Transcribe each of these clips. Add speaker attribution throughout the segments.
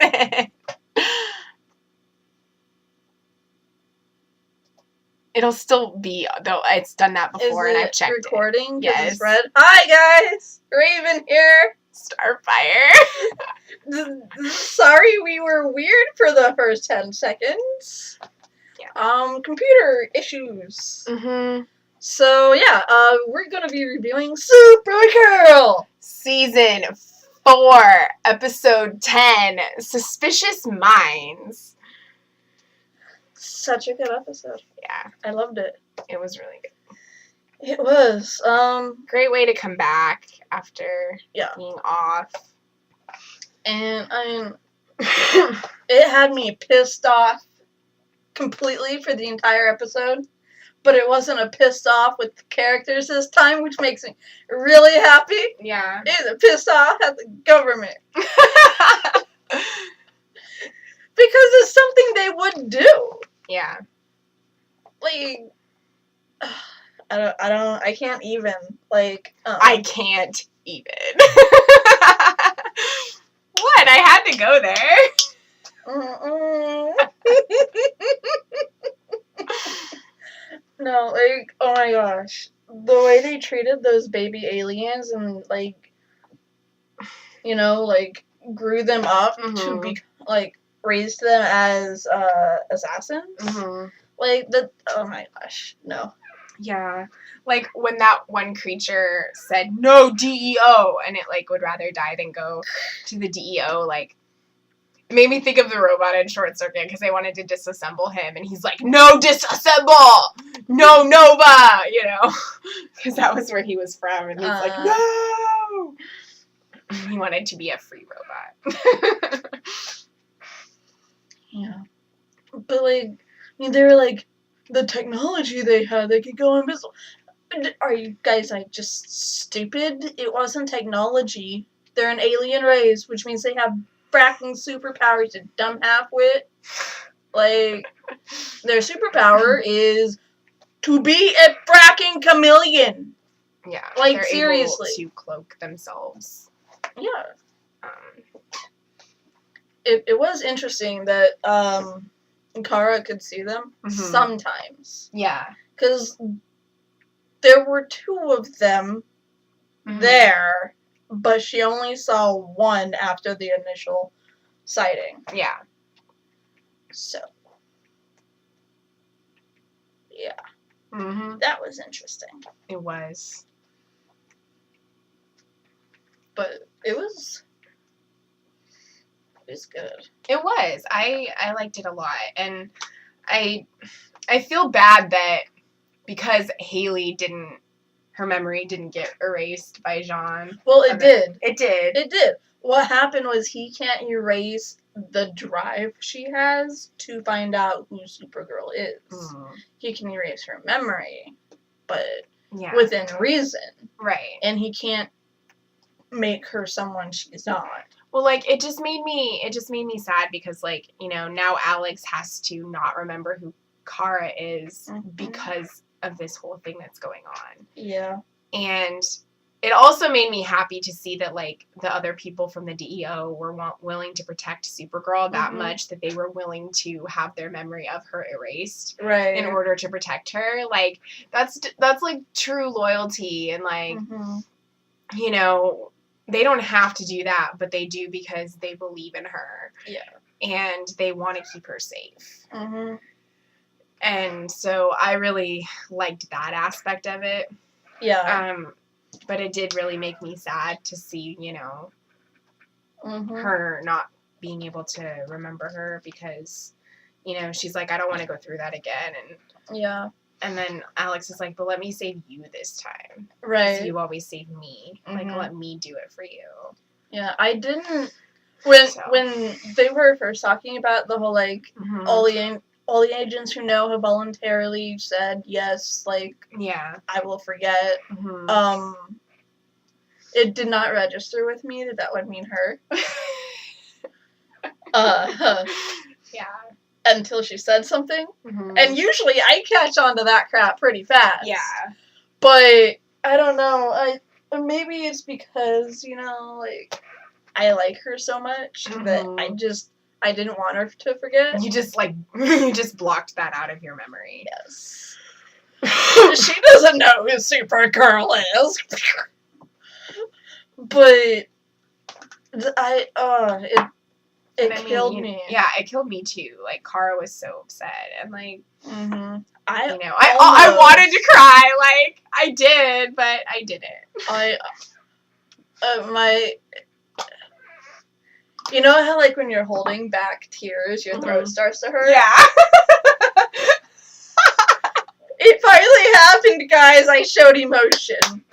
Speaker 1: it. It'll still be, though it's done that before, and I've checked it.
Speaker 2: Is it recording?
Speaker 1: Yes.
Speaker 2: It's red. Hi, guys! Raven here!
Speaker 1: Starfire.
Speaker 2: Sorry we were weird for the first 10 seconds.
Speaker 1: Yeah.
Speaker 2: Computer issues.
Speaker 1: Mm-hmm.
Speaker 2: So, yeah, we're gonna be reviewing Supergirl!
Speaker 1: Season 4, Episode 10, Suspicious Minds.
Speaker 2: Such a good episode.
Speaker 1: Yeah.
Speaker 2: I loved it.
Speaker 1: It was really good.
Speaker 2: It was.
Speaker 1: Great way to come back after being off.
Speaker 2: And, I mean, it had me pissed off completely for the entire episode. But it wasn't a pissed off with the characters this time, which makes me really happy.
Speaker 1: Yeah.
Speaker 2: It was a pissed off at the government. Because it's something they would do.
Speaker 1: Yeah.
Speaker 2: Like, I can't even. Like,
Speaker 1: I can't even. What? I had to go there.
Speaker 2: No, like, oh my gosh. The way they treated those baby aliens and, like, you know, like, grew them up to be, like, raised them as, assassins.
Speaker 1: Mm-hmm.
Speaker 2: Like, oh my gosh, no.
Speaker 1: Yeah. Like, when that one creature said, no DEO, and it, like, would rather die than go to the DEO, like, it made me think of the robot in Short Circuit, because they wanted to disassemble him, and he's like, no disassemble! No Nova! You know? Because that was where he was from, and he's like, no! He wanted to be a free robot.
Speaker 2: Yeah. But, like, I mean, they were like, the technology they had, they could go invisible. Are you guys, like, just stupid? It wasn't technology. They're an alien race, which means they have fracking superpowers, you dumb halfwit. Like, their superpower is to be a fracking chameleon.
Speaker 1: Yeah.
Speaker 2: Like,
Speaker 1: they're
Speaker 2: seriously.
Speaker 1: able to cloak themselves.
Speaker 2: Yeah. It was interesting that Kara could see them sometimes.
Speaker 1: Yeah.
Speaker 2: Because there were 2 of them there, but she only saw 1 after the initial sighting.
Speaker 1: Yeah.
Speaker 2: So, yeah.
Speaker 1: Mm-hmm.
Speaker 2: That was interesting.
Speaker 1: It was.
Speaker 2: But it was good.
Speaker 1: It was. I liked it a lot. And I feel bad that because Haley her memory didn't get erased by Jean.
Speaker 2: Well, it did.
Speaker 1: It did.
Speaker 2: It did. What happened was he can't erase the drive she has to find out who Supergirl is. Mm. He can erase her memory, but within reason.
Speaker 1: Right.
Speaker 2: And he can't make her someone she's not.
Speaker 1: Well, like, it just made me sad because, like, you know, now Alex has to not remember who Kara is because of this whole thing that's going on.
Speaker 2: Yeah.
Speaker 1: And it also made me happy to see that, like, the other people from the DEO were willing to protect Supergirl that much that they were willing to have their memory of her erased in order to protect her. Like, that's like, true loyalty and, like, you know, they don't have to do that, but they do because they believe in her.
Speaker 2: Yeah.
Speaker 1: And they want to keep her safe. Mm-hmm. And so I really liked that aspect of it.
Speaker 2: Yeah.
Speaker 1: But it did really make me sad to see, you know, her not being able to remember her because, you know, she's like, I don't want to go through that again. And
Speaker 2: yeah.
Speaker 1: And then Alex is like, but let me save you this time.
Speaker 2: Right.
Speaker 1: You always save me. Like, let me do it for you.
Speaker 2: Yeah, I didn't... When they were first talking about the whole, like, all the agents who know have voluntarily said, yes, like, I will forget. It did not register with me that would mean her.
Speaker 1: Yeah.
Speaker 2: Until she said something. And usually I catch on to that crap pretty fast.
Speaker 1: Yeah.
Speaker 2: But, I don't know, maybe it's because, you know, like, I like her so much that I didn't want her to forget.
Speaker 1: You just blocked that out of your memory.
Speaker 2: Yes. She doesn't know who Supergirl is. But it killed me.
Speaker 1: Yeah, it killed me too. Like, Kara was so upset, and like,
Speaker 2: I
Speaker 1: wanted to cry. Like, I did, but I didn't.
Speaker 2: You know how, like, when you're holding back tears, your throat starts to hurt?
Speaker 1: Yeah.
Speaker 2: It finally happened, guys. I showed emotion.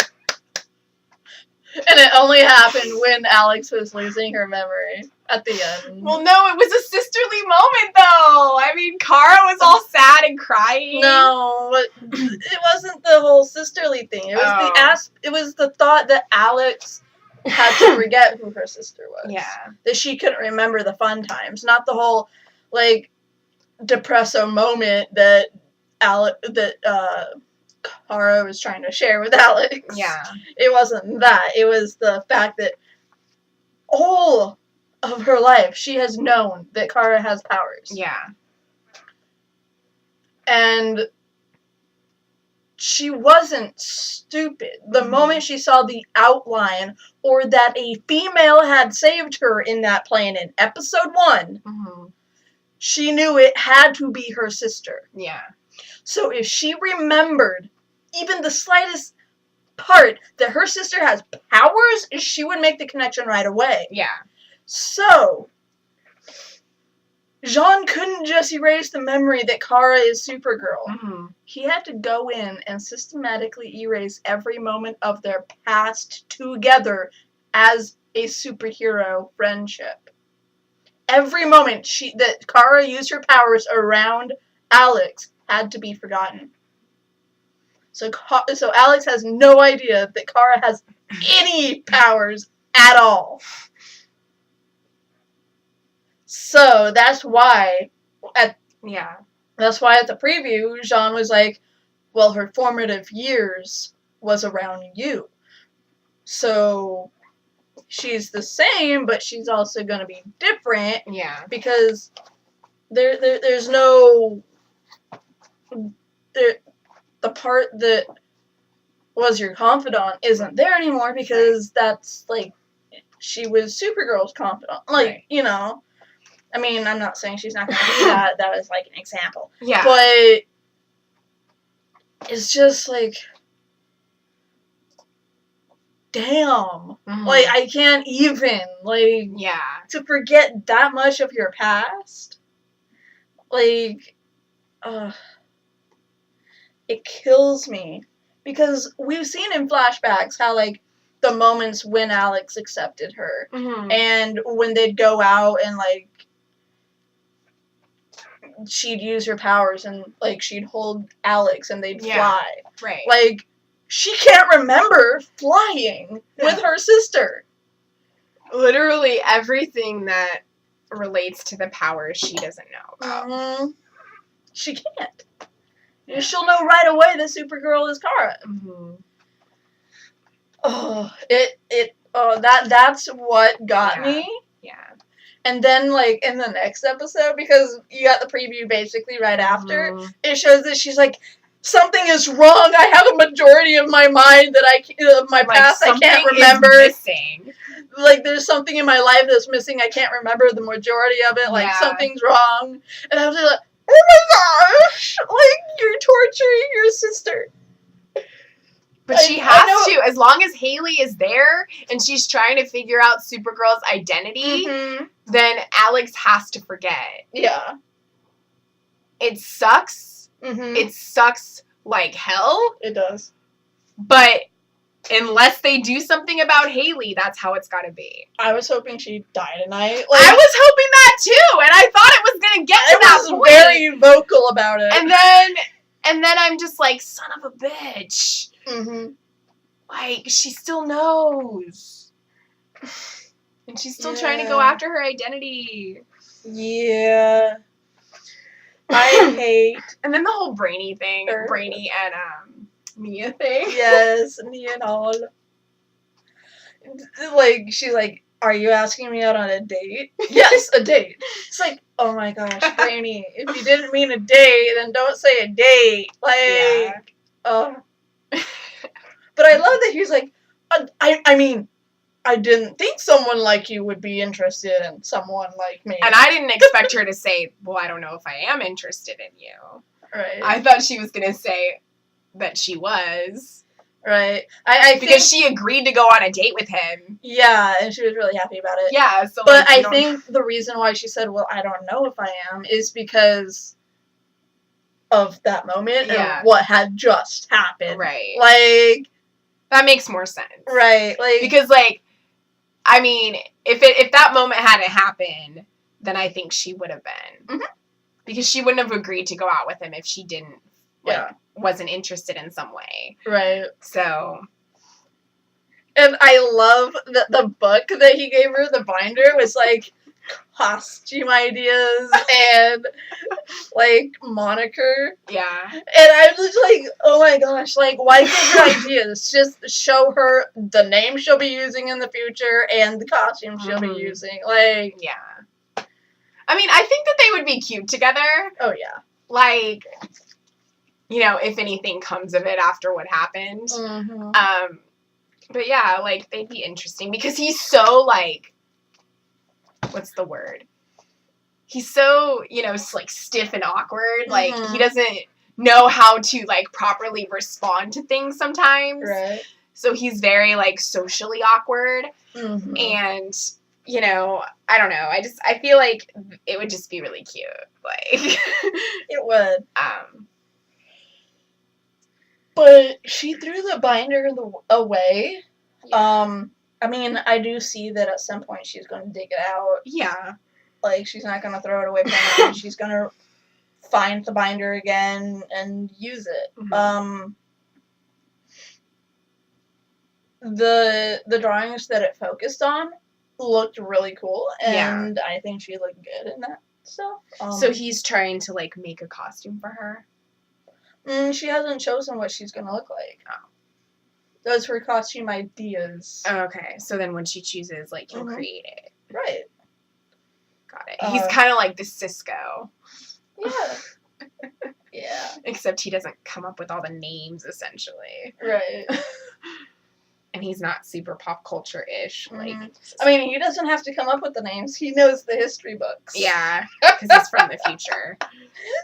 Speaker 2: And it only happened when Alex was losing her memory at the end.
Speaker 1: Well, no, it was a sisterly moment, though. I mean, Kara was all sad and crying.
Speaker 2: No, it wasn't the whole sisterly thing. It was it was the thought that Alex had to forget who her sister was.
Speaker 1: Yeah.
Speaker 2: That she couldn't remember the fun times. Not the whole, like, depresso moment that Kara was trying to share with Alex.
Speaker 1: Yeah.
Speaker 2: It wasn't that. It was the fact that all of her life she has known that Kara has powers.
Speaker 1: Yeah.
Speaker 2: And she wasn't stupid. The moment she saw the outline or that a female had saved her in that plane in episode 1, she knew it had to be her sister.
Speaker 1: Yeah. So
Speaker 2: if she remembered even the slightest part that her sister has powers, she would make the connection right away.
Speaker 1: Yeah.
Speaker 2: So Jean couldn't just erase the memory that Kara is Supergirl. He had to go in and systematically erase every moment of their past together as a superhero friendship. Every moment that Kara used her powers around Alex had to be forgotten. So Alex has no idea that Kara has any powers at all. So that's why at the preview, Jean was like, well, her formative years was around you. So she's the same, but she's also going to be different.
Speaker 1: Yeah.
Speaker 2: Because there's no... The part that was your confidant isn't there anymore because that's, like, she was Supergirl's confidant. Like, you know... I mean, I'm not saying she's not going to be that. That was, like, an example.
Speaker 1: Yeah.
Speaker 2: But it's just, like, damn. Like, I can't even, like, to forget that much of your past. Like, it kills me. Because we've seen in flashbacks how, like, the moments when Alex accepted her. And when they'd go out and, like, she'd use her powers and, like, she'd hold Alex and they'd fly.
Speaker 1: Right.
Speaker 2: Like, she can't remember flying with her sister.
Speaker 1: Literally everything that relates to the powers she doesn't know about.
Speaker 2: She can't. She'll know right away that Supergirl is Kara. That's what got me.
Speaker 1: Yeah.
Speaker 2: And then, like, in the next episode, because you got the preview basically right after, it shows that she's like, something is wrong. I have a majority of my mind of my past I can't remember.
Speaker 1: Missing.
Speaker 2: Like, there's something in my life that's missing. I can't remember the majority of it. Like, something's wrong. And I was like, oh my gosh! Like, you're torturing your sister.
Speaker 1: But she has to. As long as Haley is there and she's trying to figure out Supergirl's identity, then Alex has to forget.
Speaker 2: Yeah.
Speaker 1: It sucks. It sucks like hell.
Speaker 2: It does.
Speaker 1: But unless they do something about Haley, that's how it's gotta be.
Speaker 2: I was hoping she'd die tonight.
Speaker 1: Like, I was hoping that too, and I thought it was gonna get to that point.
Speaker 2: I was very vocal about it.
Speaker 1: And then I'm just like, son of a bitch. Like, she still knows. And she's still trying to go after her identity.
Speaker 2: Yeah. I hate.
Speaker 1: And then the whole Brainy thing. Brainy and Mia thing.
Speaker 2: Yes, Mia and all. Like, she's like, are you asking me out on a date? Yes, a date. It's like, oh my gosh, Brainy, if you didn't mean a date, then don't say a date. Like,
Speaker 1: Yeah.
Speaker 2: But I love that he's like, I mean, I didn't think someone like you would be interested in someone like me.
Speaker 1: And I didn't expect her to say, well, I don't know if I am interested in you.
Speaker 2: Right.
Speaker 1: I thought she was going to say that she was.
Speaker 2: Right. I
Speaker 1: because
Speaker 2: think,
Speaker 1: she agreed to go on a date with him.
Speaker 2: Yeah, and she was really happy about it.
Speaker 1: Yeah, so
Speaker 2: but I think the reason why she said, well, I don't know if I am, is because of that moment and what had just happened.
Speaker 1: Right.
Speaker 2: Like,
Speaker 1: that makes more sense.
Speaker 2: Right. Like,
Speaker 1: because, like, I mean, if that moment hadn't happened, then I think she would have been.
Speaker 2: Mm-hmm.
Speaker 1: Because she wouldn't have agreed to go out with him if she didn't, wasn't interested in some way.
Speaker 2: Right.
Speaker 1: So.
Speaker 2: And I love that the book that he gave her, the binder, was like costume ideas and like moniker.
Speaker 1: Yeah.
Speaker 2: And I was like, oh my gosh, like, why give her ideas? Just show her the name she'll be using in the future and the costume she'll be using. Like,
Speaker 1: yeah. I mean, I think that they would be cute together.
Speaker 2: Oh, yeah.
Speaker 1: Like, you know, if anything comes of it after what happened.
Speaker 2: Mm-hmm.
Speaker 1: But yeah, like, they'd be interesting because he's so, like, what's the word? He's so, you know, like, stiff and awkward. Like, he doesn't know how to, like, properly respond to things sometimes.
Speaker 2: Right.
Speaker 1: So he's very, like, socially awkward.
Speaker 2: Mm-hmm.
Speaker 1: And, you know, I don't know. I feel like it would just be really cute. Like.
Speaker 2: It would. But she threw the binder away. Yeah. I mean, I do see that at some point she's going to dig it out.
Speaker 1: Yeah.
Speaker 2: Like, she's not going to throw it away permanently. She's going to find the binder again and use it.
Speaker 1: Mm-hmm.
Speaker 2: The drawings that it focused on looked really cool, and I think she looked good in that stuff.
Speaker 1: So he's trying to, like, make a costume for her?
Speaker 2: She hasn't chosen what she's going to look like.
Speaker 1: Oh.
Speaker 2: Those were costume ideas.
Speaker 1: Oh, okay. So then when she chooses, like, he'll create it.
Speaker 2: Right.
Speaker 1: Got it. He's kind of like the Cisco.
Speaker 2: Yeah. Yeah.
Speaker 1: Except he doesn't come up with all the names, essentially.
Speaker 2: Right.
Speaker 1: And he's not super pop culture-ish. Like,
Speaker 2: I mean, he doesn't have to come up with the names. He knows the history books.
Speaker 1: Yeah, because he's from the future.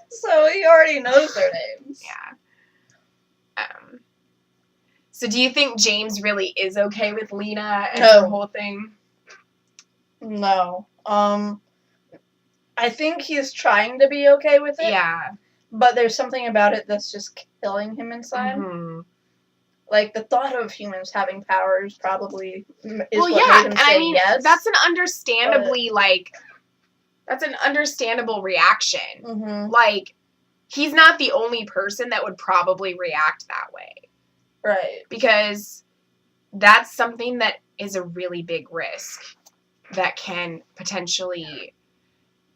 Speaker 2: So he already knows their names.
Speaker 1: Yeah. So do you think James really is okay with Lena and her whole thing?
Speaker 2: No. I think he's trying to be okay with it.
Speaker 1: Yeah.
Speaker 2: But there's something about it that's just killing him inside.
Speaker 1: Mm-hmm.
Speaker 2: Like, the thought of humans having powers probably is made him
Speaker 1: and
Speaker 2: say
Speaker 1: I mean,
Speaker 2: yes.
Speaker 1: that's an understandably, that's an understandable reaction.
Speaker 2: Mm-hmm.
Speaker 1: Like, he's not the only person that would probably react that way.
Speaker 2: Right.
Speaker 1: Because that's something that is a really big risk that can potentially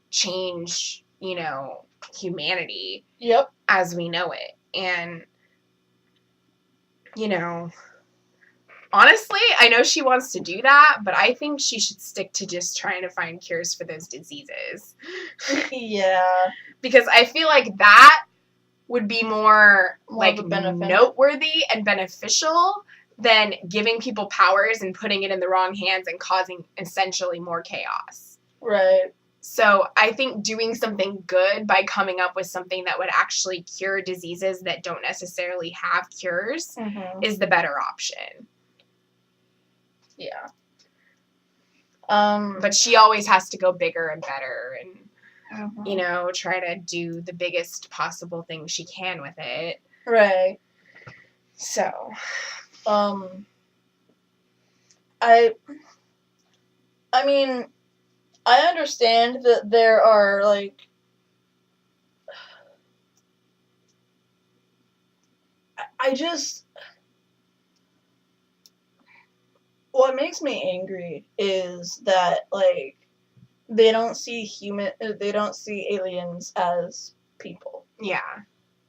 Speaker 1: change, you know, humanity.
Speaker 2: Yep.
Speaker 1: As we know it. And, you know, honestly, I know she wants to do that, but I think she should stick to just trying to find cures for those diseases.
Speaker 2: Yeah.
Speaker 1: Because I feel like that would be more like noteworthy and beneficial than giving people powers and putting it in the wrong hands and causing essentially more chaos.
Speaker 2: Right.
Speaker 1: So I think doing something good by coming up with something that would actually cure diseases that don't necessarily have cures is the better option.
Speaker 2: Yeah.
Speaker 1: But she always has to go bigger and better and, you know, try to do the biggest possible thing she can with it.
Speaker 2: Right.
Speaker 1: So.
Speaker 2: I mean, I understand that there are, like, what makes me angry is that, like, they don't see aliens as people.
Speaker 1: Yeah.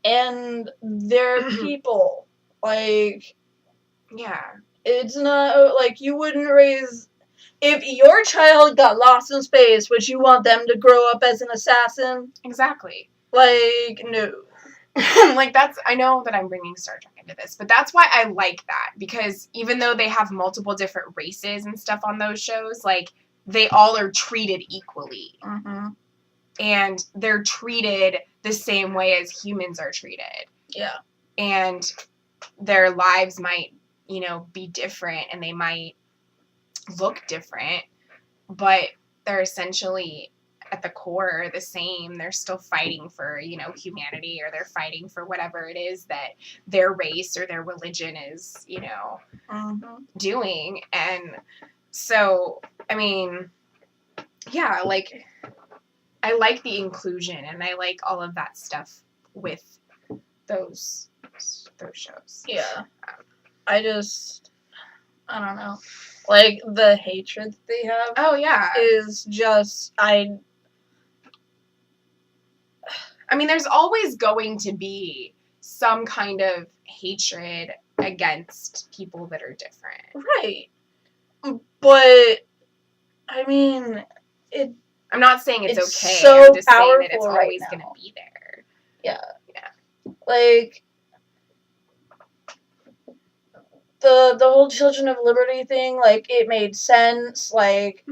Speaker 2: And they're people. Like,
Speaker 1: yeah.
Speaker 2: It's not, like, you wouldn't raise if your child got lost in space, would you want them to grow up as an assassin?
Speaker 1: Exactly.
Speaker 2: Like, no.
Speaker 1: Like, I know that I'm bringing Star Trek into this, but that's why I like that, because even though they have multiple different races and stuff on those shows, like, they all are treated equally.
Speaker 2: Mm-hmm.
Speaker 1: And they're treated the same way as humans are treated.
Speaker 2: Yeah.
Speaker 1: And their lives might, be different, and they might look different, but they're essentially at the core the same. They're still fighting for, humanity, or they're fighting for whatever it is that their race or their religion is, doing. And so, I mean, yeah, like, I like the inclusion, and I like all of that stuff with those shows.
Speaker 2: Yeah. I don't know. Like, the hatred that they have.
Speaker 1: Oh, yeah.
Speaker 2: Is just, I
Speaker 1: mean, there's always going to be some kind of hatred against people that are different.
Speaker 2: Right. But, I mean,
Speaker 1: I'm not saying it's okay.
Speaker 2: So
Speaker 1: I'm just saying that it's always going to be there.
Speaker 2: Yeah.
Speaker 1: Yeah.
Speaker 2: Like, the whole Children of Liberty thing, like, it made sense. Like,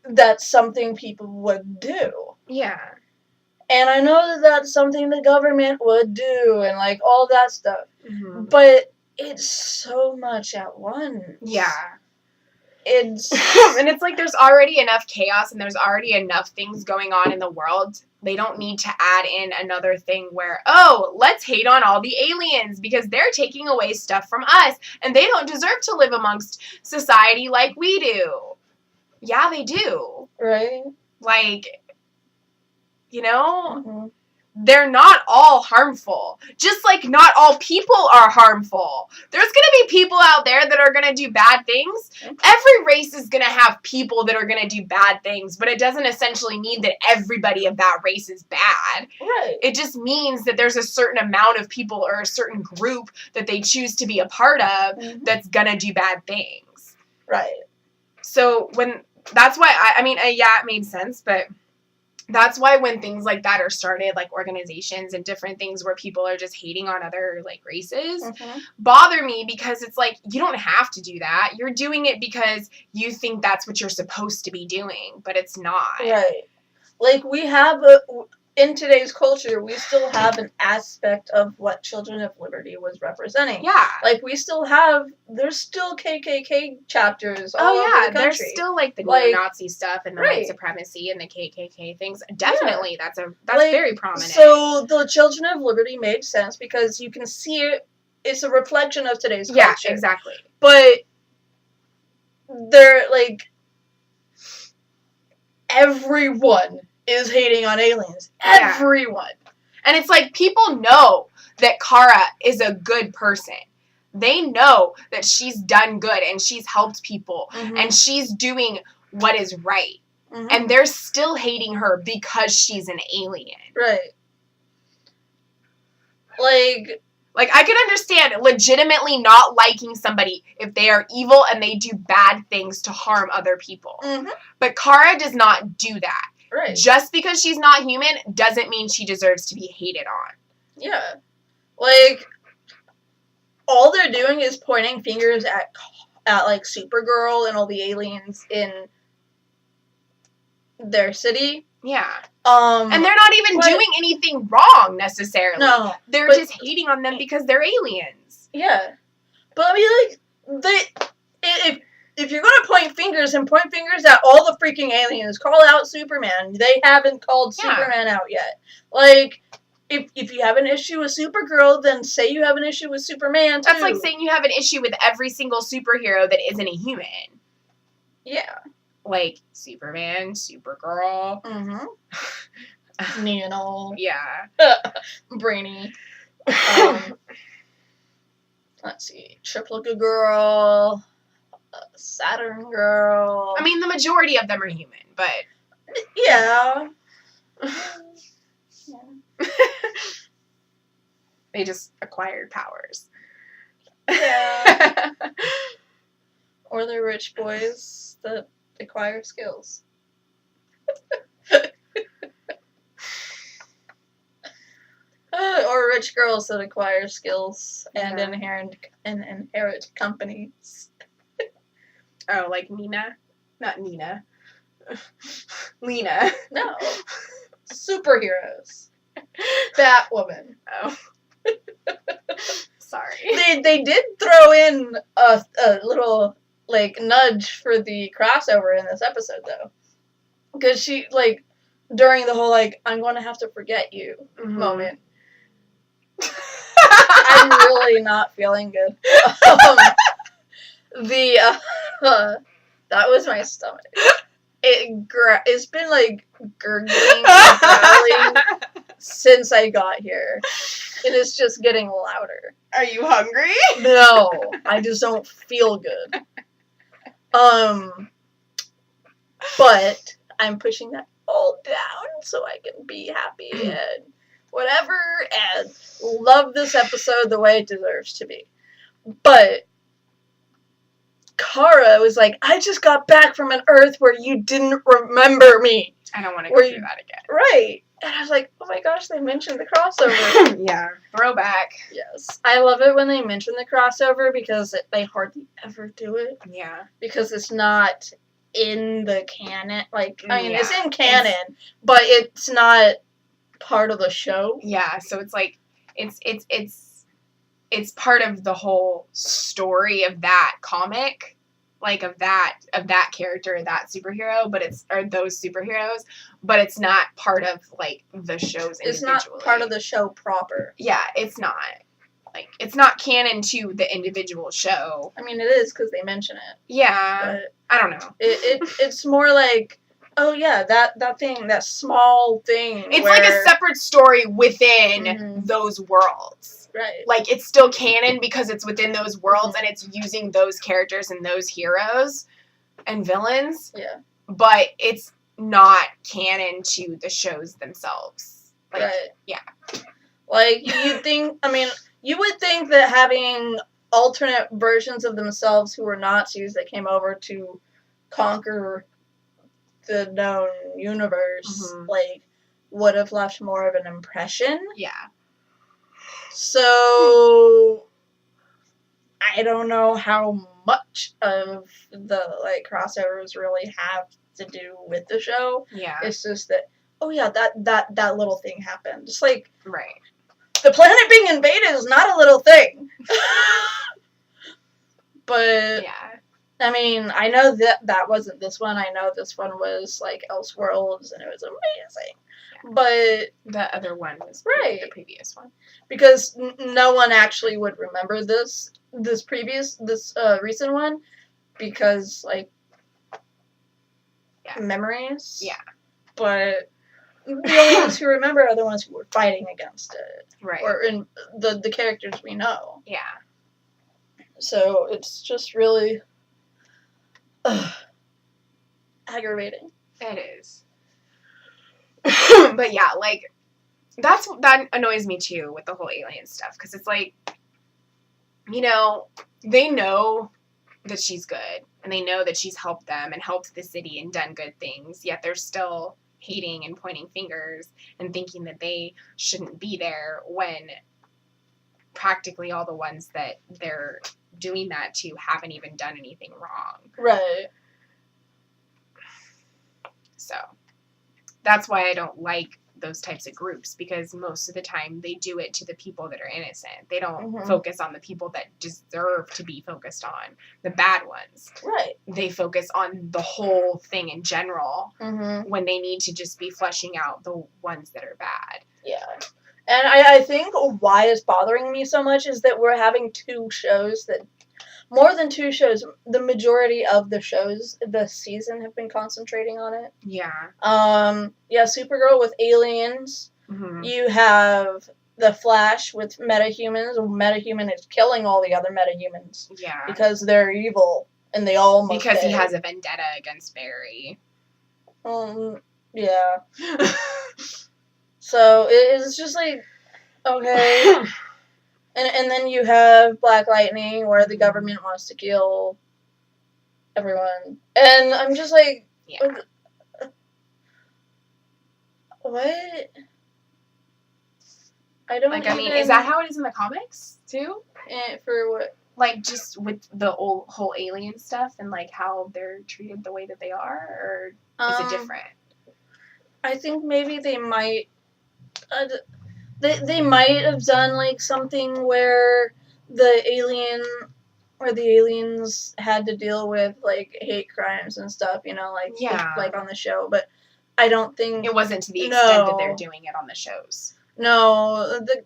Speaker 2: that's something people would do.
Speaker 1: Yeah.
Speaker 2: And I know that that's something the government would do, and, like, all that stuff.
Speaker 1: Mm-hmm.
Speaker 2: But it's so much at once.
Speaker 1: Yeah.
Speaker 2: And
Speaker 1: it's like there's already enough chaos, and there's already enough things going on in the world. They don't need to add in another thing where, let's hate on all the aliens because they're taking away stuff from us, and they don't deserve to live amongst society like we do. Yeah, they do.
Speaker 2: Right.
Speaker 1: Like, they're not all harmful. Just like not all people are harmful. There's going to be people out there that are going to do bad things. Every race is going to have people that are going to do bad things, but it doesn't essentially mean that everybody of that race is bad.
Speaker 2: Right.
Speaker 1: It just means that there's a certain amount of people or a certain group that they choose to be a part of that's going to do bad things.
Speaker 2: Right.
Speaker 1: So that's why it made sense, but that's why when things like that are started, like organizations and different things where people are just hating on other, like, races, bother me, because it's like, you don't have to do that. You're doing it because you think that's what you're supposed to be doing, but it's not.
Speaker 2: Right. Like, we have in today's culture, we still have an aspect of what Children of Liberty was representing.
Speaker 1: Yeah.
Speaker 2: Like, there's still KKK chapters all over the country.
Speaker 1: There's still, like, the neo-Nazi stuff and the white supremacy and the KKK things. Definitely, that's very prominent.
Speaker 2: So, the Children of Liberty made sense because you can see it. It's a reflection of today's culture.
Speaker 1: Yeah, exactly.
Speaker 2: But they're, like, everyone is hating on aliens. Everyone.
Speaker 1: And it's like, people know that Kara is a good person. They know that she's done good and she's helped people and she's doing what is right. And they're still hating her because she's an alien.
Speaker 2: Right.
Speaker 1: Like, I can understand legitimately not liking somebody if they are evil and they do bad things to harm other people. But Kara does not do that.
Speaker 2: Right.
Speaker 1: Just because she's not human doesn't mean she deserves to be hated on.
Speaker 2: Yeah. Like, all they're doing is pointing fingers at like, Supergirl and all the aliens in their city.
Speaker 1: Yeah. And they're not even doing anything wrong, necessarily.
Speaker 2: No.
Speaker 1: They're just hating on them because they're aliens.
Speaker 2: Yeah. But, I mean, like, if you're going to point fingers at all the freaking aliens, call out Superman. They haven't called Superman out yet. Like, if you have an issue with Supergirl, then say you have an issue with Superman, too.
Speaker 1: That's like saying you have an issue with every single superhero that isn't a human.
Speaker 2: Yeah.
Speaker 1: Like, Superman, Supergirl.
Speaker 2: Neonal.
Speaker 1: Yeah.
Speaker 2: Brainy. Let's see. Triplica Girl. Saturn Girl.
Speaker 1: I mean, the majority of them are human, but...
Speaker 2: Yeah.
Speaker 1: They just acquired powers.
Speaker 2: Yeah. Or they're rich boys that acquire skills. Or rich girls that acquire skills and
Speaker 1: Yeah.
Speaker 2: inherit companies.
Speaker 1: Oh, like Nina? Not Nina. Lena.
Speaker 2: No. Superheroes. Batwoman.
Speaker 1: Oh. Sorry.
Speaker 2: They did throw in a little, like, nudge for the crossover in this episode, though. Because she, like, during the whole, like, I'm going to have to forget you moment, I'm really not feeling good. That was my stomach. It's been, like, gurgling and growling since I got here. And it's just getting louder.
Speaker 1: Are you hungry?
Speaker 2: No, I just don't feel good. But I'm pushing that all down so I can be happy and whatever and love this episode the way it deserves to be. But Kara was like, I just got back from an Earth where you didn't remember me.
Speaker 1: I don't want to go through that again.
Speaker 2: Right. And I was like, oh my gosh, they mentioned the crossover.
Speaker 1: Yeah. Throwback.
Speaker 2: Yes. I love it when they mention the crossover because they hardly ever do it.
Speaker 1: Yeah.
Speaker 2: Because it's not in the canon. Like, I mean,
Speaker 1: Yeah.
Speaker 2: it's in canon, but it's not part of the show.
Speaker 1: Yeah, so it's like it's part of the whole story of that comic, like of that character, that superhero, but or those superheroes, but it's not part of like the shows individually.
Speaker 2: It's not part of the show proper.
Speaker 1: Yeah, it's not. Like, it's not canon to the individual show.
Speaker 2: I mean, it is because they mention it.
Speaker 1: Yeah,
Speaker 2: But
Speaker 1: I don't know.
Speaker 2: it's more like, oh yeah, that thing, that small thing.
Speaker 1: It's like a separate story within
Speaker 2: Mhm.
Speaker 1: those worlds.
Speaker 2: Right.
Speaker 1: Like, it's still canon because it's within those worlds
Speaker 2: Mhm.
Speaker 1: and it's using those characters and those heroes and villains.
Speaker 2: Yeah.
Speaker 1: But it's not canon to the shows themselves. Like,
Speaker 2: right.
Speaker 1: Yeah.
Speaker 2: Like, you would think that having alternate versions of themselves who were Nazis that came over to conquer the known universe,
Speaker 1: Mhm.
Speaker 2: like, would have left more of an impression.
Speaker 1: Yeah.
Speaker 2: So, I don't know how much of the, like, crossovers really have to do with the show.
Speaker 1: Yeah.
Speaker 2: It's just that, oh yeah, that little thing happened. Just like,
Speaker 1: Right.
Speaker 2: the planet being invaded is not a little thing. But,
Speaker 1: Yeah.
Speaker 2: I mean, I know that wasn't this one. I know this one was, like, Elseworlds, and it was amazing.
Speaker 1: Yeah.
Speaker 2: But
Speaker 1: The other one was
Speaker 2: Right.
Speaker 1: the previous one.
Speaker 2: because no one actually would remember this recent one because, like,
Speaker 1: Yeah.
Speaker 2: memories.
Speaker 1: Yeah.
Speaker 2: But the only ones who remember are the ones who were fighting against it.
Speaker 1: Right.
Speaker 2: Or in the characters we know.
Speaker 1: Yeah.
Speaker 2: So it's just really aggravating.
Speaker 1: It is. But yeah, like, that annoys me too with the whole alien stuff, because it's like, you know, they know that she's good, and they know that she's helped them and helped the city and done good things, yet they're still hating and pointing fingers and thinking that they shouldn't be there when practically all the ones that they're doing that to haven't even done anything wrong.
Speaker 2: Right.
Speaker 1: So that's why I don't like those types of groups, because most of the time they do it to the people that are innocent. They don't
Speaker 2: Mhm.
Speaker 1: focus on the people that deserve to be focused on, the bad ones.
Speaker 2: Right.
Speaker 1: They focus on the whole thing in general
Speaker 2: Mm-hmm.
Speaker 1: when they need to just be fleshing out the ones that are bad.
Speaker 2: Yeah. And I think why it's bothering me so much is that we're having two shows that, more than two shows, the majority of the shows this season have been concentrating on it.
Speaker 1: Yeah.
Speaker 2: Yeah, Supergirl with aliens.
Speaker 1: Mm-hmm.
Speaker 2: You have The Flash with metahumans. Metahuman is killing all the other metahumans
Speaker 1: Yeah.
Speaker 2: because they're evil and they all must
Speaker 1: Because he
Speaker 2: pay.
Speaker 1: has a vendetta against Barry.
Speaker 2: Yeah. So it's just like, okay. And then you have Black Lightning, where the government wants to kill everyone. And I'm just like,
Speaker 1: Yeah.
Speaker 2: what? I don't
Speaker 1: Like, I mean, is that how it is in the comics, too?
Speaker 2: For what?
Speaker 1: Like, just with the whole alien stuff and, like, how they're treated the way that they are? Or is it different?
Speaker 2: I think maybe they might... They might have done, like, something where the aliens had to deal with, like, hate crimes and stuff, you know, like, like on the show. But I don't think...
Speaker 1: It wasn't to the extent that they're doing it on the shows.
Speaker 2: No, the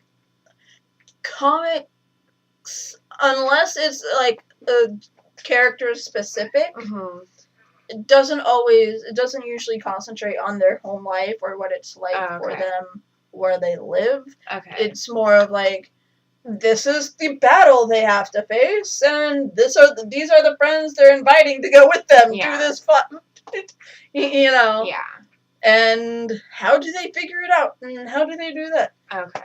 Speaker 2: comics, unless it's, like, a character specific, it doesn't usually concentrate on their home life or what it's like for them where they live.
Speaker 1: Okay.
Speaker 2: It's more of like, this is the battle they have to face, and these are the friends they're inviting to go with them through this fun. You know.
Speaker 1: Yeah.
Speaker 2: And how do they figure it out? And how do they do that?
Speaker 1: Okay.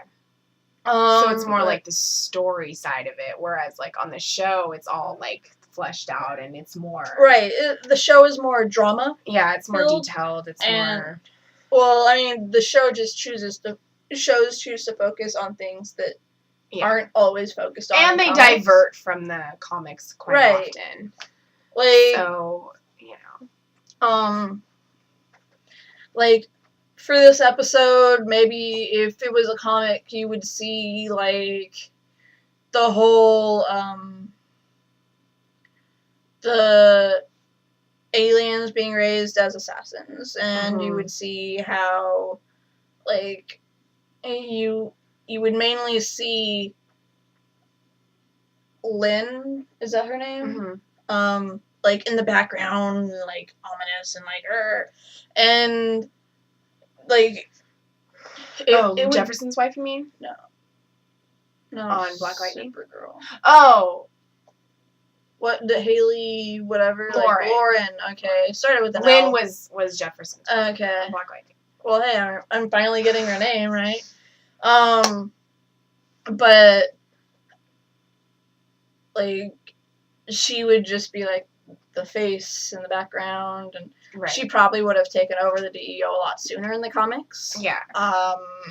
Speaker 1: So it's more like the story side of it, whereas like on the show, it's all like fleshed out and it's more...
Speaker 2: Right. The show is more drama.
Speaker 1: Yeah, it's more detailed. It's more...
Speaker 2: Well, I mean, the show just choose to focus on things that aren't always focused on.
Speaker 1: And they divert from the comics quite often.
Speaker 2: Like,
Speaker 1: so, you know.
Speaker 2: Like, for this episode, maybe if it was a comic, you would see, like, the whole, the aliens being raised as assassins, and you would see how, like, you would mainly see Lynn, is that her name? Like, in the background, like, ominous and, like, and, like...
Speaker 1: Jefferson's wife, you mean?
Speaker 2: No.
Speaker 1: On Black Lightning?
Speaker 2: Supergirl.
Speaker 1: Oh!
Speaker 2: What, the Haley, whatever?
Speaker 1: Lauren.
Speaker 2: Like, Lauren, okay. It started with an
Speaker 1: Lynn
Speaker 2: L.
Speaker 1: was Jefferson's wife.
Speaker 2: Okay.
Speaker 1: Black Lightning.
Speaker 2: Well, hey, I'm finally getting her name, right? But, like, she would just be, like, the face in the background, and she probably would have taken over the DEO a lot sooner in the comics.
Speaker 1: Yeah.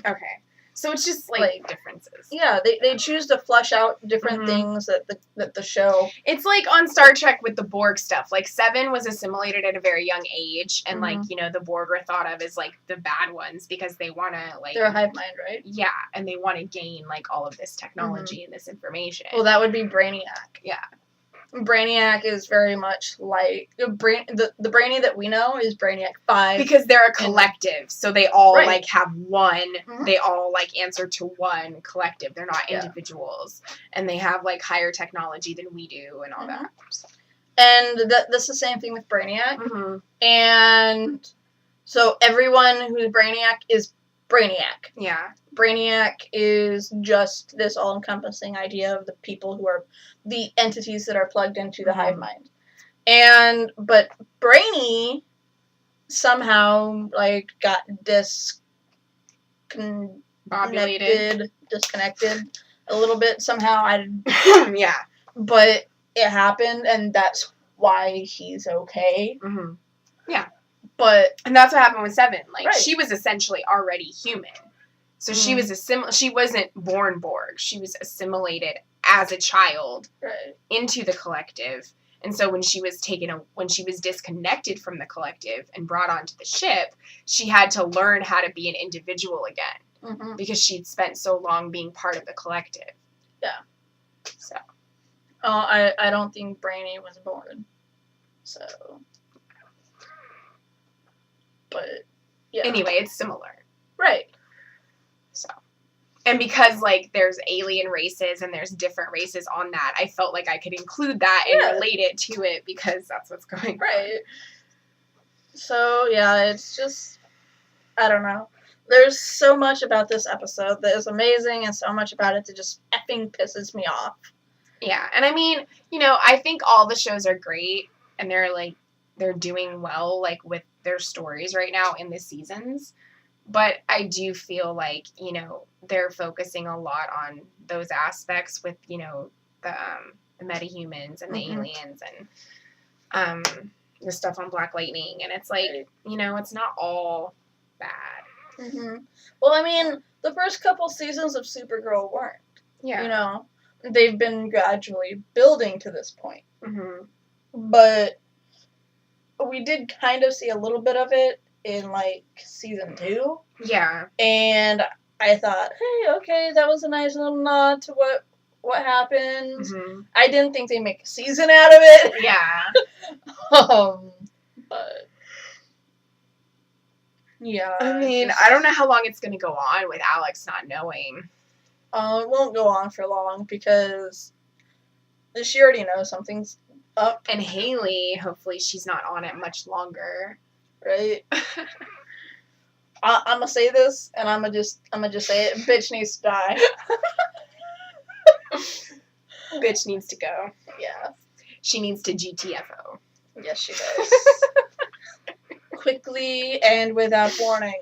Speaker 1: Okay. So it's just, like differences.
Speaker 2: Yeah, they choose to flesh out different things that the show...
Speaker 1: It's like on Star Trek with the Borg stuff. Like, Seven was assimilated at a very young age, and, like, you know, the Borg are thought of as, like, the bad ones because they want to, like...
Speaker 2: They're a hive mind, right?
Speaker 1: Yeah, and they want to gain, like, all of this technology and this information.
Speaker 2: Well, that would be Brainiac.
Speaker 1: Yeah.
Speaker 2: Brainiac is very much like the Brainy that we know is Brainiac 5
Speaker 1: because they're a collective, so they all like have one. They all like answer to one collective. They're not individuals, and they have like higher technology than we do, and all that.
Speaker 2: And that's the same thing with Brainiac. And so everyone who's Brainiac is Brainiac.
Speaker 1: Yeah.
Speaker 2: Brainiac is just this all-encompassing idea of the people who are the entities that are plugged into the hive mind. But Brainy somehow, like, got disconnected a little bit somehow.
Speaker 1: Yeah.
Speaker 2: But it happened, and that's why he's okay.
Speaker 1: Yeah.
Speaker 2: And
Speaker 1: that's what happened with Seven. Like, she was essentially already human. So she was she wasn't born Borg. She was assimilated as a child into the collective. And so when she was disconnected from the collective and brought onto the ship, she had to learn how to be an individual again because she'd spent so long being part of the collective.
Speaker 2: Yeah.
Speaker 1: So.
Speaker 2: I don't think Brainy was born. So. But yeah.
Speaker 1: Anyway, it's similar.
Speaker 2: Right.
Speaker 1: So. And because, like, there's alien races and there's different races on that, I felt like I could include that and relate it to it because that's what's going on.
Speaker 2: Right. So, yeah, it's just, I don't know. There's so much about this episode that is amazing and so much about it that just effing pisses me off.
Speaker 1: Yeah, and I mean, you know, I think all the shows are great and they're doing well, like, with their stories right now in the seasons. But I do feel like, you know, they're focusing a lot on those aspects with, you know, the metahumans and the aliens. And the stuff on Black Lightning, and it's like, you know, it's not all bad.
Speaker 2: Well, I mean, the first couple seasons of Supergirl weren't.
Speaker 1: Yeah.
Speaker 2: You know, they've been gradually building to this point. But we did kind of see a little bit of it in, like, season 2.
Speaker 1: Yeah.
Speaker 2: And I thought, hey, okay, that was a nice little nod to what happened. I didn't think they'd make a season out of it.
Speaker 1: Yeah.
Speaker 2: But yeah.
Speaker 1: I mean, I don't know how long it's going to go on with Alex not knowing.
Speaker 2: It won't go on for long because she already knows something's up.
Speaker 1: And Haley, hopefully she's not on it much longer.
Speaker 2: Right? I'm gonna say this, and I'm gonna just say it. Bitch needs to die.
Speaker 1: Bitch needs to go.
Speaker 2: Yeah.
Speaker 1: She needs to GTFO.
Speaker 2: Yes, she does. Quickly and without warning.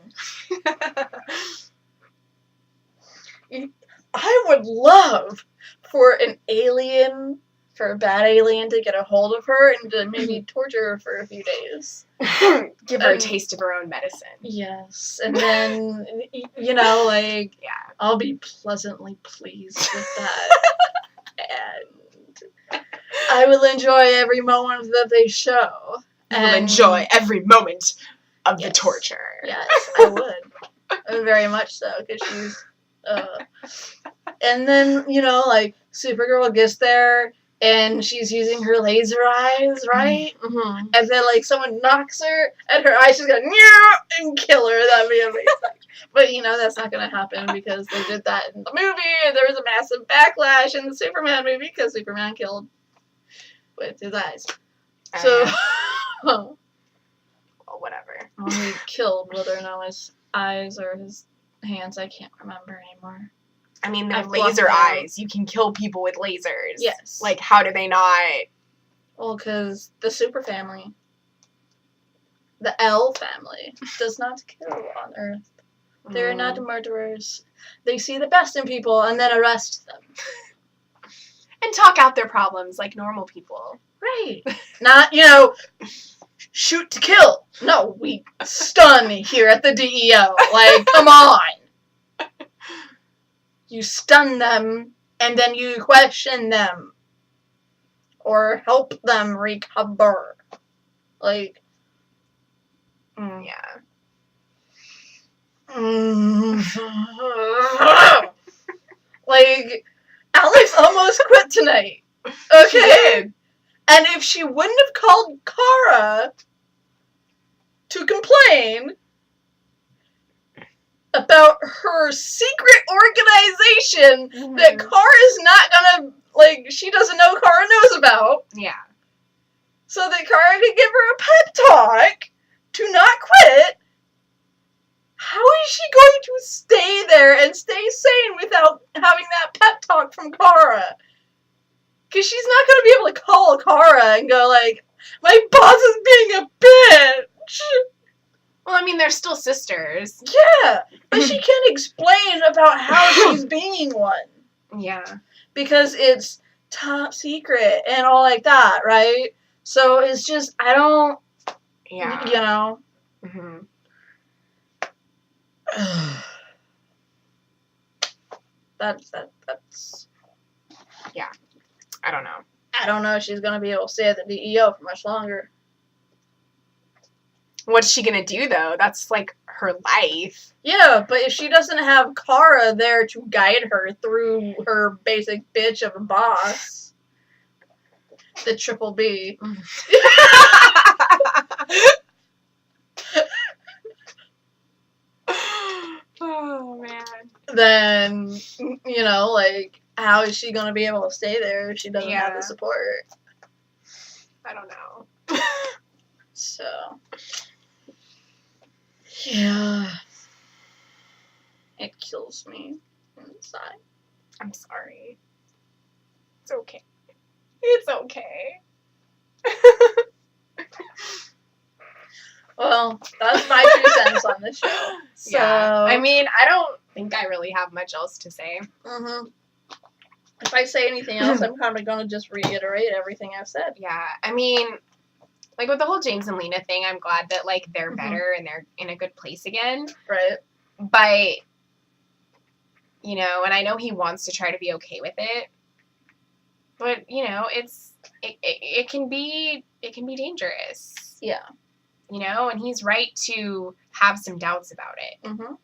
Speaker 2: I would love for a bad alien to get a hold of her and to maybe torture her for a few days.
Speaker 1: Give her a taste of her own medicine.
Speaker 2: Yes. And then, you know, like,
Speaker 1: yeah,
Speaker 2: I'll be pleasantly pleased with that. And I will enjoy every moment that they show.
Speaker 1: And enjoy every moment of the torture.
Speaker 2: Yes, I would. Very much so, because she's... And then, you know, like, Supergirl gets there, and she's using her laser eyes, right? And then, like, someone knocks her, and her eyes just go, and kill her. That'd be amazing. But, you know, that's not going to happen, because they did that in the movie, and there was a massive backlash in the Superman movie, because Superman killed with his eyes. So...
Speaker 1: well, whatever.
Speaker 2: Well, he killed whether or not his eyes or his hands. I can't remember anymore.
Speaker 1: I mean, they're laser eyes. You can kill people with lasers.
Speaker 2: Yes.
Speaker 1: Like, how do they not?
Speaker 2: Well, because the super family, the L family, does not kill on Earth. They're not murderers. They see the best in people and then arrest them.
Speaker 1: And talk out their problems like normal people.
Speaker 2: Right. Not, you know, shoot to kill. No, we stun here at the DEO. Like, come on. You stun them, and then you question them. Or help them recover. Like,
Speaker 1: yeah.
Speaker 2: Like, Alex almost quit tonight. Okay? And if she wouldn't have called Kara to complain about her secret organization that Kara's not gonna, like, she doesn't know Kara knows about.
Speaker 1: Yeah.
Speaker 2: So that Kara could give her a pep talk to not quit. How is she going to stay there and stay sane without having that pep talk from Kara? Because she's not going to be able to call Kara and go like, my boss is being a bitch.
Speaker 1: Well, I mean, they're still sisters.
Speaker 2: Yeah, but she can't explain about how she's being one.
Speaker 1: Yeah.
Speaker 2: Because it's top secret and all like that, right? So it's just, I don't,
Speaker 1: yeah,
Speaker 2: you know. That's
Speaker 1: yeah. I don't know.
Speaker 2: I don't know if she's going to be able to stay at the DEO for much longer.
Speaker 1: What's she going to do, though? That's, like, her life.
Speaker 2: Yeah, but if she doesn't have Kara there to guide her through her basic bitch of a boss, the Triple B.
Speaker 1: Oh, man.
Speaker 2: Then, you know, like, how is she going to be able to stay there if she doesn't have the support?
Speaker 1: I don't know.
Speaker 2: So, yeah. It kills me inside.
Speaker 1: I'm sorry. It's okay. It's okay.
Speaker 2: Well, that's my 2 cents on the show. So,
Speaker 1: yeah. I mean, I don't think I really have much else to say.
Speaker 2: If I say anything else, I'm probably going to just reiterate everything I've said.
Speaker 1: Yeah. I mean, like with the whole James and Lena thing, I'm glad that like they're
Speaker 2: Mhm.
Speaker 1: better and they're in a good place again.
Speaker 2: Right.
Speaker 1: But you know, and I know he wants to try to be okay with it. But you know, it can be dangerous.
Speaker 2: Yeah.
Speaker 1: You know, and he's right to have some doubts about it.
Speaker 2: Mhm.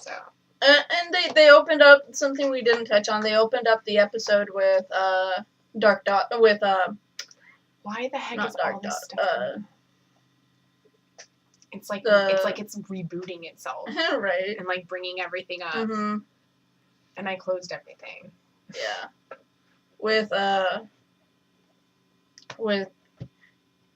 Speaker 1: So.
Speaker 2: And they opened up something we didn't touch on. They opened up the episode with Dark Dot with
Speaker 1: Why the heck
Speaker 2: not
Speaker 1: is
Speaker 2: Dark
Speaker 1: all this
Speaker 2: Dot.
Speaker 1: stuff? It's like it's rebooting itself
Speaker 2: Right.
Speaker 1: and like bringing everything up.
Speaker 2: Mhm.
Speaker 1: And I closed everything.
Speaker 2: Yeah. With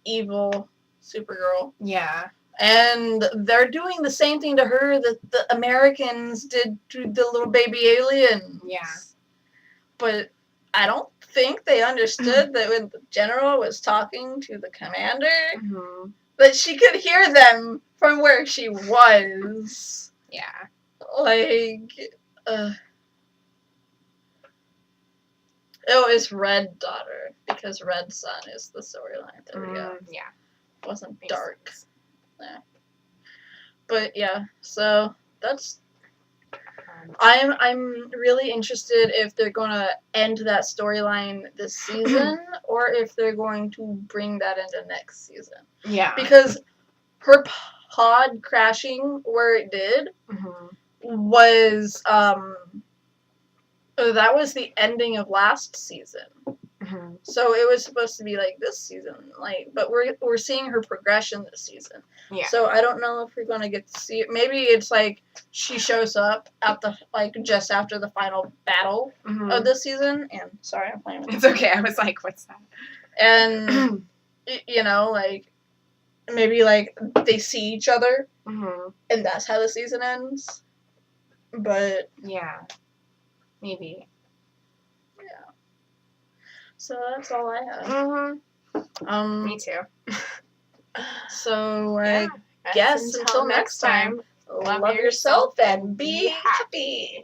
Speaker 2: evil Supergirl.
Speaker 1: Yeah.
Speaker 2: And they're doing the same thing to her that the Americans did to the little baby aliens.
Speaker 1: Yeah.
Speaker 2: But I don't think they understood that when the general was talking to the commander,
Speaker 1: Mm-hmm.
Speaker 2: that she could hear them from where she was.
Speaker 1: Yeah.
Speaker 2: Like, oh, it's Red Daughter, because Red Sun is the storyline. There we go.
Speaker 1: Yeah.
Speaker 2: It wasn't
Speaker 1: Makes
Speaker 2: dark.
Speaker 1: sense.
Speaker 2: Yeah. But so that's. I'm really interested if they're gonna end that storyline this season or if they're going to bring that into next season.
Speaker 1: Yeah.
Speaker 2: Because her pod crashing where it did was that was the ending of last season.
Speaker 1: Mm-hmm.
Speaker 2: So it was supposed to be like this season, but we're seeing her progression this season.
Speaker 1: Yeah.
Speaker 2: So I don't know if we're gonna get to see it. Maybe it's like she shows up at the just after the final battle of this season. And sorry, I'm playing with
Speaker 1: It's okay. I was like, what's that?
Speaker 2: And maybe they see each other, and that's how the season ends. But
Speaker 1: yeah, maybe.
Speaker 2: So that's all I have.
Speaker 1: Me too.
Speaker 2: So I guess until next time,
Speaker 1: love
Speaker 2: love yourself and be happy.